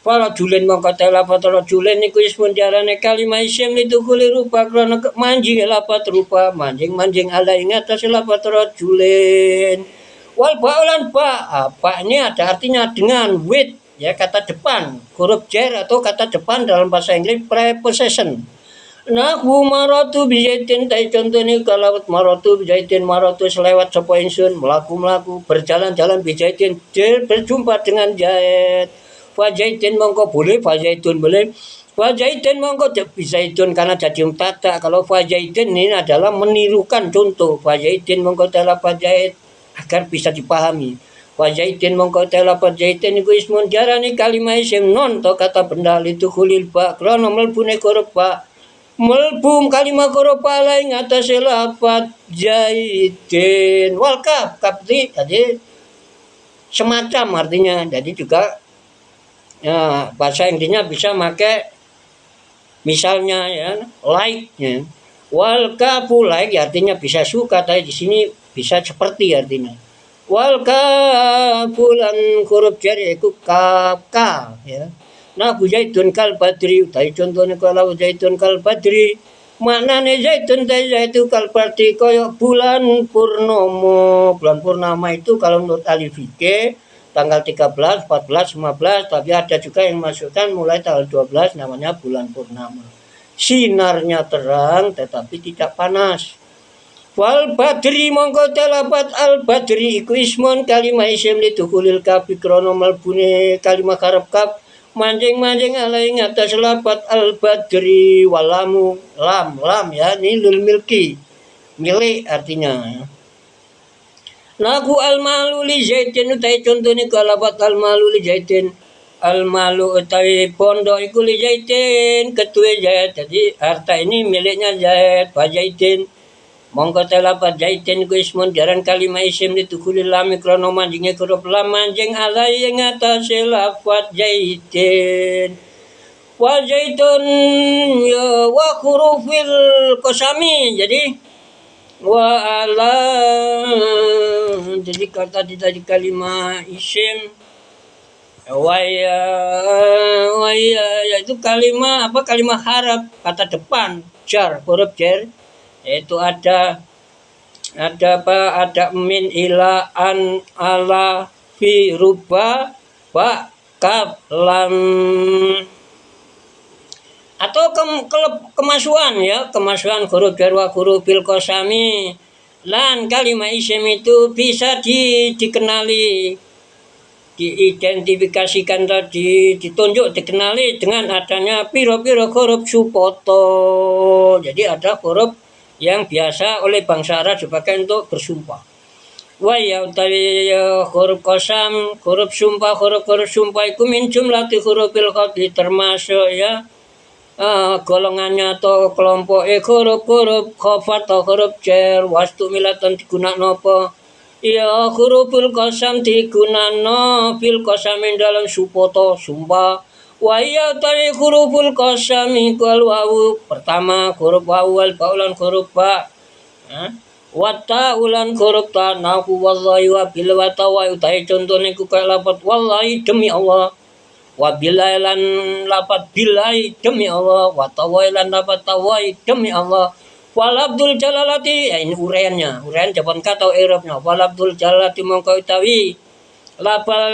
warajulin mengketahui lapat rajulin niku ismun diarane kalimat isim litukuli rupa karena manjing lapat rupa manjing ala ingat atas lapat rajulin wal ba'ulan ba ini ada artinya dengan with ya kata depan huruf jar atau kata depan dalam bahasa Inggris preposition. Naku maratu bijaitin tai contohnya kalau maratu bijaitin maratu selewat sapa ingsun melaku berjalan-jalan bijaitin berjumpa dengan jahit fajaitin mongko boleh fajaitun boleh fajaitin mongko bisaitun karena jadi tata kalau fajaitin ini adalah menirukan contoh fajaitin mongko telah fajait agar bisa dipahami fajaitin mongko telah fajaitin iku ismun jarani kalimah isim non to kata benda itu khulil ba krono mlebune huruf ba melbum kalimat koropa lain atas lapat jahidin wal kap jadi semacam artinya jadi juga ya, bahasa Inggrisnya bisa pakai misalnya ya like ya. Wal kapu like artinya bisa suka tapi di sini bisa seperti artinya wal kapulan huruf jari itu kap ya. Nah, zaitun kal badri, tadi contohnya kalau zaitun kal badri, maknanya zaitun zaitu kal badri koyo bulan purnomo. Bulan purnama itu kalau menurut ahli fikih tanggal 13, 14, 15, tapi ada juga yang masukkan mulai tanggal 12 namanya bulan purnama. Sinarnya terang tetapi tidak panas. Wal badri mongko talapat al badri iku ismun kalimah isim lidukulil kafi krono malbune kalimah karep kaf manjing alai ngatas lapat al badri walamu lam ya ini lil milki milik artinya. Naku al malu li zaitin utai contohnya kalapat al malu li zaitin al malu utai pondok iku li zaitin ketua jahit jadi harta ini miliknya jahit pajaitin mongko telapat jaitin ku ismun jaran kalimah isim ditukuli lami krono manjingnya huruf lam manjing alai yang atas lafat jaitin wa jaitun ya wa hurufil kosami jadi wa ala jadi kata tadi kalimah isim waya yaitu kalimah harap kata depan jar huruf jar itu ada min ila an ala fi ruba ba kaf lam atau kemasuan huruf jar wa hurufil qasami lan kalimah isim itu bisa dikenali diidentifikasikan tadi ditunjuk dikenali dengan adanya piro-piro huruf supoto jadi ada huruf yang biasa oleh bangsa Arab dipakai untuk bersumpah. Wa ya utawi huruf qasam, huruf sumpah itu min jumlati hurufil khati termasuk ya golongannya atau kelompok huruf khafat atau huruf jar wastu milatan digunakan apa? Ya huruful qasam digunakan fil qasamin dalam supoto sumpah. Wa ya tari huruful qasami kal wawu pertama huruf wawu wal baulan huruf ba wa ta'ulan huruf ta nahu wallahi wa bil wa tawa utai contohnya ku kayak lapat wallahi demi Allah wa bilailan lapat bilai demi Allah wa tawailan lapat tawai demi Allah wal abdul jalalati ini uraian jawaban kata i'rabnya wal abdul jalalati mongko utawi lafal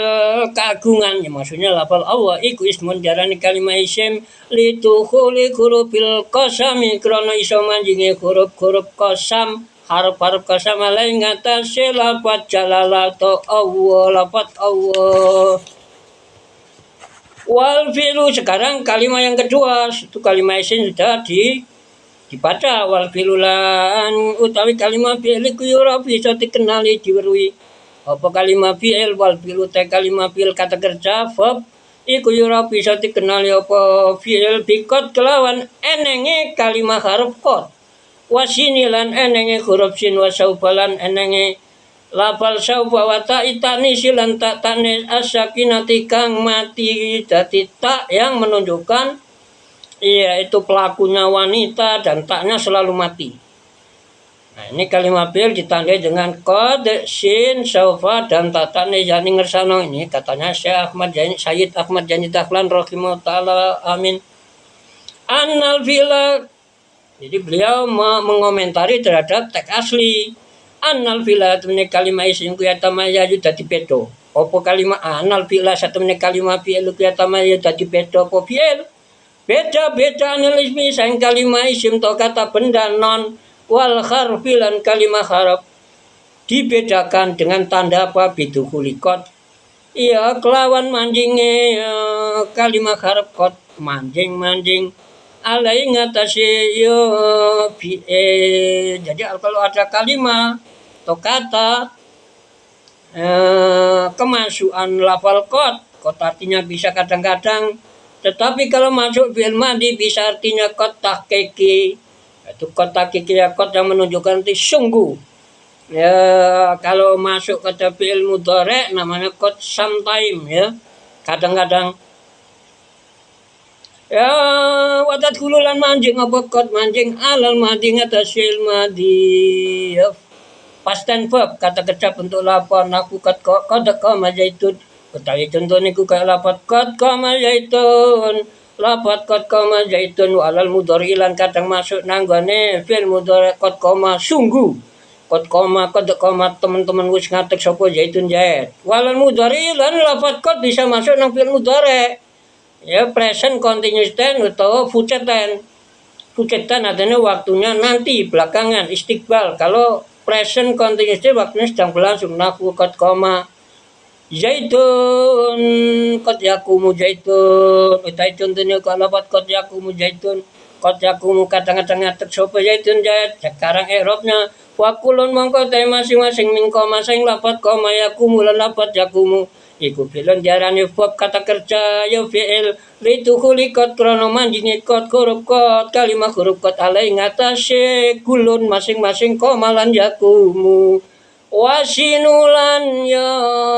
keagungan ya maksudnya lafal Allah iku ismun jarani kalimah isim litukhuli hurufil qasami krono iso manjingi huruf qasam harap qasam alai ngatasi lafat jalalah to Allah lafat Allah wal filu sekarang kalimat yang kedua itu kalimat isim sudah dibaca wal filulan utawi kalimat fi'li kuyura bisa dikenali diwerui Apa kalimat fi'il wal fi'lu te kalimat fi'il kata kerja verb iku yura bisa dikenali apa fi'il bikot kelawan enenge kalimat haruf kot wasinilan enenge huruf sin wasaubalan enenge lafal sauba wa ta'itani silan tak tanis asyakinati kang mati dadi tak yang menunjukkan yaitu pelakunya wanita dan taknya selalu mati. Nah, ini kalimat fi'il ditandai dengan qad, sin, saufa dan tatane yani ngersano ini katanya Syed Ahmad Jani Dahlan rahimahullah taala amin. Annal fi'la, jadi beliau mengomentari terhadap teks asli. Annal fi'la temene kalimat isim kuyatama ya dadi pedo. Apa kalimat annal fi'la satemene kalimat fi'il kuyatama ya dadi pedo apa fi'il? Beda-beda analismi sang kalimat isim to kata benda non wal harfi lan kalimat harap dibedakan dengan tanda apa bidukhuli qad. Iya kelawan manjinge kalimat harap qad manjing alai ngatasi jadi kalau ada kalimat atau kata kemasukan lafal qad artinya bisa kadang-kadang, tetapi kalau masuk fi'il madhi bisa artinya qad tahqiqi. Itu kota kikir kot yang menunjukkan itu sungguh. Ya kalau masuk kata fi'il mudhari namanya kot sometime ya. Kadang-kadang. Ya wadat hululan manjing apa kot manjing alal madhi atas fi'il madhi. Ya. Past tense verb kata kerja bentuk lapor aku kot qama zaitun. Utawi contoh niku kayak lapat kot qama zaitun. Lafat qad qama zaitun walal mudhari lan kadang masuk nanggone fi'il mudhari qad qama sungguh. Qad qama teman-teman wis ngatek sapa zaitun zait. Walal mudhari lan lafat qad bisa masuk nang fi'il mudhari. Ya present continuous tense atau future tense. Future tense artinya waktunya nanti belakangan istiqbal. Kalau present continuous tense waktunya sedang berlangsung nahwu qad qama zaitun qad yakumu zaitun utai contohnya kalau lafaz qad yakumu zaitun qad yakumu kadang-kadang ngatek sapa zaitun zait sekarang i'rabnya wa kulun mongko te masing-masing mingko masing lafaz koma yakumu lan lafaz yakumu iku fi'il diarani verb kata kerja ya fi'il litukhuli qad krono manjinge qad huruf qad kalimat huruf qad alai ngatasé kulun masing-masing koma lan yakumu wasinulan ya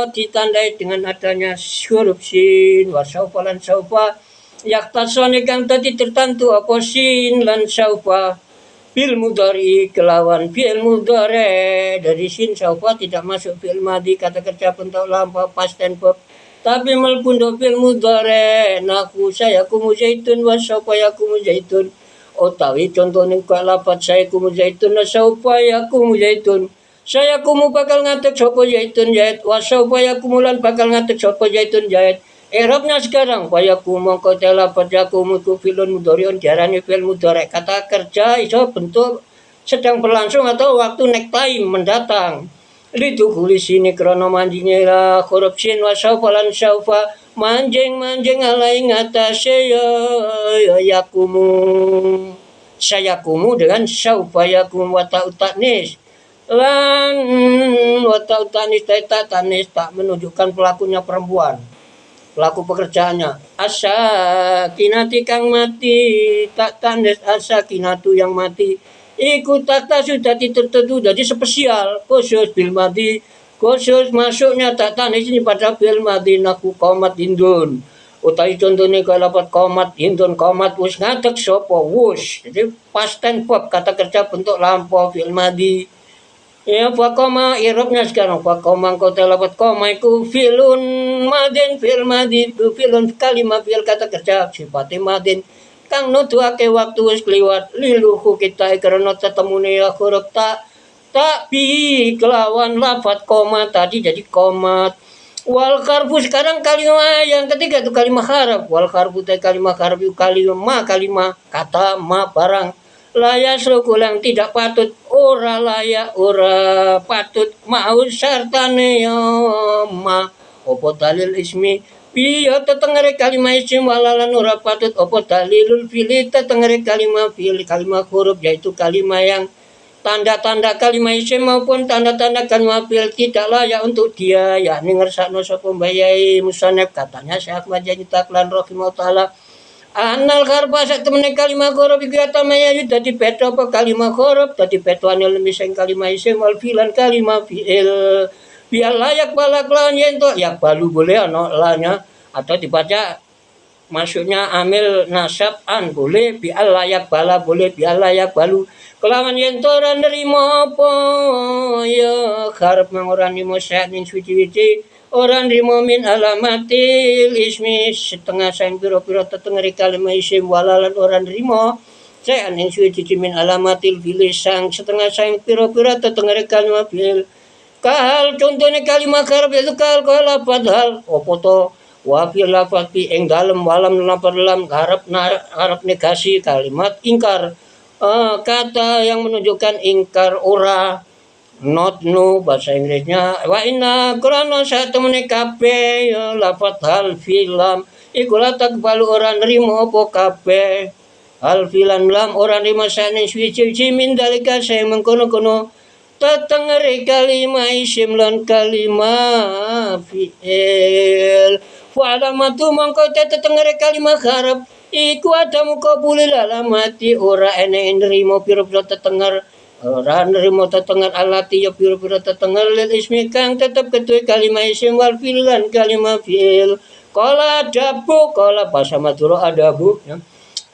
ditandai dengan adanya huruf sin wasaufa lan saufa yaktasone kang tadi tertentu apa sin lan saufa bil mudhari kelawan fi'il mudhari dari sin saufa tidak masuk fi'il madhi kata kerja bentuk lampau past tense verb tapi melpun do fi'il mudhari naku sayakumu zaitun wasaufa yakumu zaitun utawi contoh ning lafaz sayakumu zaitun wasaufa yakumu zaitun saya kumu bakal ngatek sopo zaitun jahit wasau paya kumulan bakal ngatek sopo zaitun jahit i'rabnya sekarang paya kumu kotela pada kumu ku filun mudhari'un diarani fil mudhari kata kerja iso bentuk sedang berlangsung atau waktu next time mendatang lidukhuli sini krono manjinge la huruf sin wasau lan saufa manjing alai ngatasé ya kumu saya kumu dengan saufa yakum wa ta'utanis lan watau tanis tanis tak menunjukkan pelakunya perempuan pelaku pekerjaannya asa kinati kang mati tak tanis asa kinatu yang mati ikut tak sudah tertentu jadi spesial khusus bil mati khusus masuknya tak tanis ini pada bil mati naku komat hindun utai contohnya kalau dapat komat hindun komat wus ngatek sopo wus jadi past tense verb kata kerja bentuk lampau fil madi. Ya fakoma i'rabnya sekarang fakoma kau telapat koma iku fi'lun madin fi'il madin fi'lun kalimat fi'il kata kerja sifate madin kang nuduhake waktu wis kliwat liluhu kita karena tetemune huruf tak bi kelawan lafat koma tadi jadi komat wal karbu sekarang kalimat yang ketiga itu kalimat harap wal karbu teh kalimat harap itu kalimat kata ma barang layak sukulang tidak patut ora layak ora patut mau sartane ma opo dalil ismi biya tetengere kalimat isim walalan ora patut opo dalilul fi'li tetengere kalimat fi'il kalimat huruf yaitu kalimat yang tanda-tanda kalimat isim maupun tanda-tanda kalimat fi'il tidak layak untuk dia, yakni ngersakno sapa mbayai musannaf katanya Syekh Ahmad Yani Taklan rahimahullah taala anal karba sak temene kalimat huruf iku atamaya dadi beda apa kalimat huruf dadi bedane lemising kalimat isim wal fi'lan kalimat fi'il biar layak balak lawan yen to yak balu boleh ana lanya atau dibaca maksudnya amil nasab an boleh bial layak bala boleh bial layak balu kelawan yen to ora nerima apa ya karep ora nrimo sak ning suci-suci ora nrimo min alamatil ismi setengah saing pira-pira tetengeri kalimat isim walalan ora nrimo sak ning suci min alamatil fi'il sang setengah saing pira-pira tetengeri kalimat fi'il kahal contohnya kalimat karep itu kahal padahal opo to wa fil lafaz fi ing dalem walam lapar dalam harap negasi kalimat ingkar kata yang menunjukkan ingkar ora not no bahasa Inggrisnya wa inna krana sak temene kabeh ya lafaz hal filam iku latak balu ora nrimo apa kabeh hal filan lam ora nrimo sane suci min dalika sing mengkono-kono tetengere kalimah isim lan kalimah fi'il alamatu mangko tetengere kalimah harap iku adamu qabulil alamati ora ene nrimo pira-pira tetenger ora nrimo tetenger alati ya pira-pira tetenger lil ismi kang tetep kedue kalimah isim wal fi'il lan kalimah fi'il kala adabu kala bahasa Madura adabu ya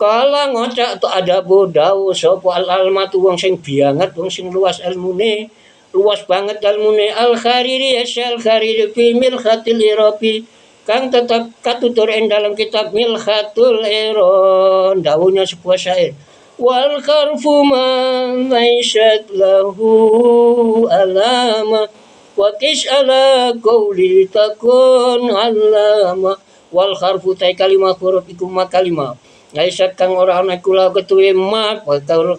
kala ngocak tu adabu dawu sapa al-almatu wong sing bianget wong sing luas ilmune luas banget ilmune al-Khariri al-Khariri fi milhatil irabi kang tetap katutur ing dalam kitab Milhatul Iron dawuhnya sebuah syair wal kharfu man maishat lahu alama wa kish ala qawli takun alama wal kharfu tai kalimat huruf iku kalimah Aisyah kang ora ana kula ketuwe mat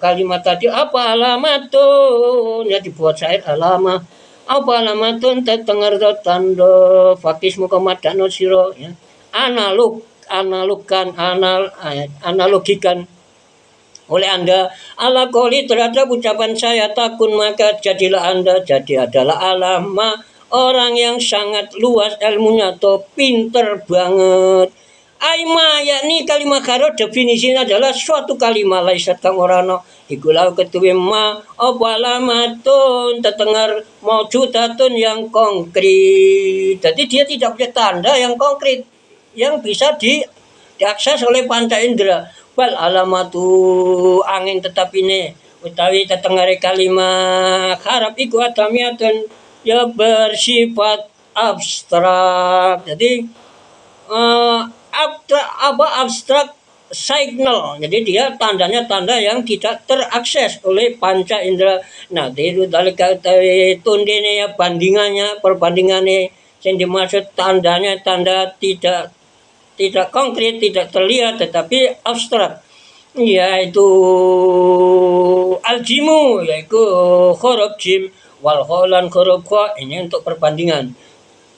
kalimat tadi apa alamatun ya dibuat syair alamah apa alamatun tetenger tanda fakis muka madano siro ya analogikan oleh Anda ala qoli terhadap ucapan saya takun maka jadilah Anda jadi adalah alama orang yang sangat luas ilmunya atau pinter banget Aima yakni kalimat karo definisinya adalah suatu kalimat laisat kang ora ana iku lau ketuwe ma apa alamatun tetengar maujudatun yang konkret. Jadi dia tidak punya tanda yang konkret yang bisa diakses oleh panca indera. Wal alamatu angin tetap ini utawi tetengare kalimat harap iku adamiatun ya bersifat abstrak. Jadi abstrak signal. Jadi dia tandanya tanda yang tidak terakses oleh panca indera. Nah, itu dalika tundene ya perbandingannya yang dimaksud tandanya tanda tidak konkret, tidak terlihat tetapi abstrak. Yaitu aljimu yaitu huruf jim wal kholan huruf kha ini untuk perbandingan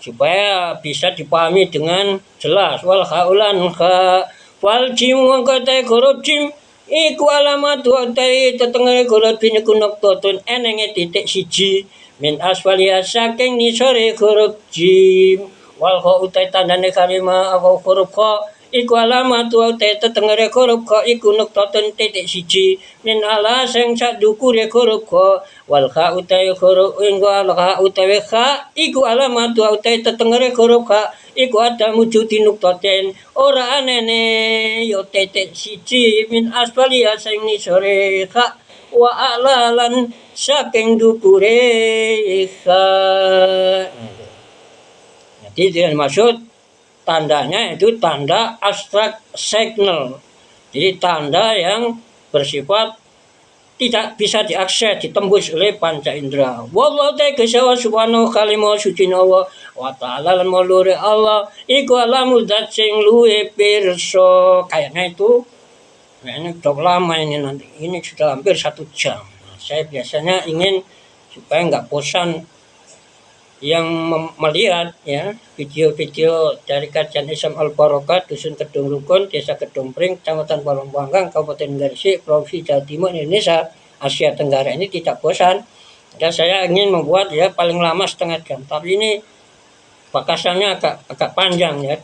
supaya bisa dipahami dengan jelas wal khaulan kha wal jim kata huruf jim iku alamat utai tetengere huruf jim iku noktotun enenge titik siji min asfalia saking nisore huruf jim wal kha utai tandane kalimat apa huruf kha iku alamat utai tetengere huruf kha iku noktotun titik siji min ala sing sadukure huruf kha wal kha utai huruf wal kha utai kha iku alamat utai tetengere huruf kha iku ada mujudi nuktoten ora anene yo titik siji min asfalia sing nisore kha wa alalan saking dukure kha. Jadi dia maksud tandanya itu tanda abstrak signal. Jadi tanda yang bersifat tidak bisa diakses, ditembus oleh panca indera. Wallahu ta'ala subhanahu kalimah suci Allah wa ta'ala lan mulure Allah iku alamul zat sing luwe pirsa. Kayaknya itu kayaknya cukup lama ini nanti. Ini sudah hampir 1 jam. Nah, saya biasanya ingin supaya nggak bosan yang melihat ya video-video dari kajian Islam Al-Barokah Dusun Kedung Rukun, Desa Kedung Pring, Kecamatan Palembanggang, Kabupaten Gresik, Provinsi Jawa Timur, Indonesia. Asia Tenggara ini tidak bosan. Dan saya ingin membuat ya paling lama setengah jam. Tapi ini bakasannya agak panjang ya,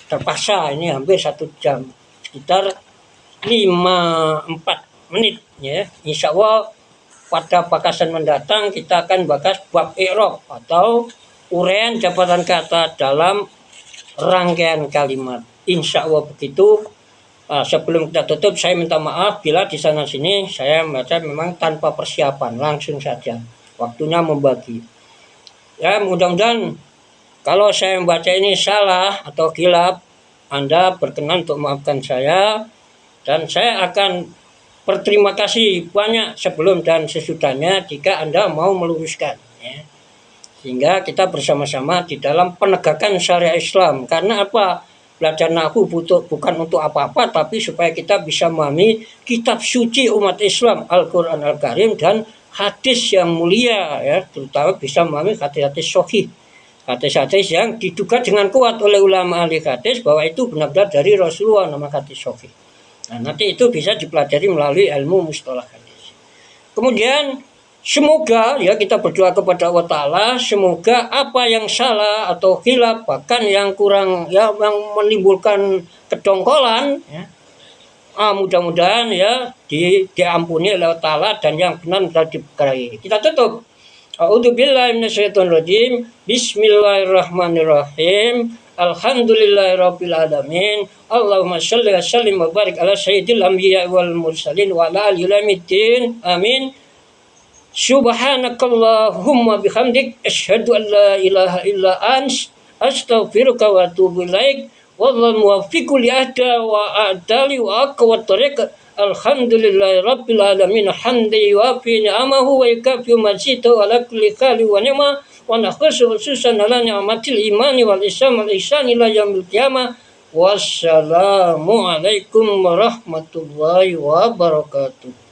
terpaksa ini hampir 1 jam, sekitar 54 menit ya. Insya Allah pada bakasan mendatang kita akan bahas bab i'rab atau uraian jabatan kata dalam rangkaian kalimat. Insya Allah begitu. Sebelum kita tutup, saya minta maaf bila di sana sini saya membaca memang tanpa persiapan, langsung saja waktunya membagi. Ya, mudah-mudahan kalau saya membaca ini salah atau khilaf, Anda berkenan untuk maafkan saya, dan saya akan berterima kasih banyak sebelum dan sesudahnya jika Anda mau meluruskan ya. Sehingga kita bersama-sama di dalam penegakan syariat Islam. Karena apa? Belajar nahwu bukan untuk apa-apa, tapi supaya kita bisa memahami kitab suci umat Islam, Al-Quran Al-Karim, dan hadis yang mulia ya, terutama bisa memahami hadis-hadis sahih, hadis-hadis yang diduga dengan kuat oleh ulama ahli hadis bahwa itu benar-benar dari Rasulullah, nama hadis sahih. Nah, nanti itu bisa dipelajari melalui ilmu mustalah hadis. Kemudian semoga ya kita berdoa kepada Allah Ta'ala, semoga apa yang salah atau khilaf, bahkan yang kurang ya, yang menimbulkan kedongkolan ya, mudah-mudahan ya diampuni oleh Allah Ta'ala dan yang benar sudah diberkahi. Kita tutup. A'udzubillahi minasyaitonirrajim. Bismillahirrahmanirrahim. Alhamdulillahirabbil alamin. Allahumma shalli wa sallim wa barik ala sayyidil anbiya wal mursalin wa ala alihi wasallam. Amin. Subhanakallahumma bihamdik asyhadu an la ilaha illa ants astaghfiruka wa atubu ilaik. Wallahu muwaffiqu li ahda wa a'dali wa aqwa tariq. Alhamdulillahi rabbil alamin. Hamdi wa fi ni'amahu wa yukafi mazida ala kulli khali wa ni'ma wa nakhusu khususan ala ni'matil imani wal islam wal ihsan ila yaumil qiyamah. Wassalamu alaikum warahmatullahi wabarakatuh.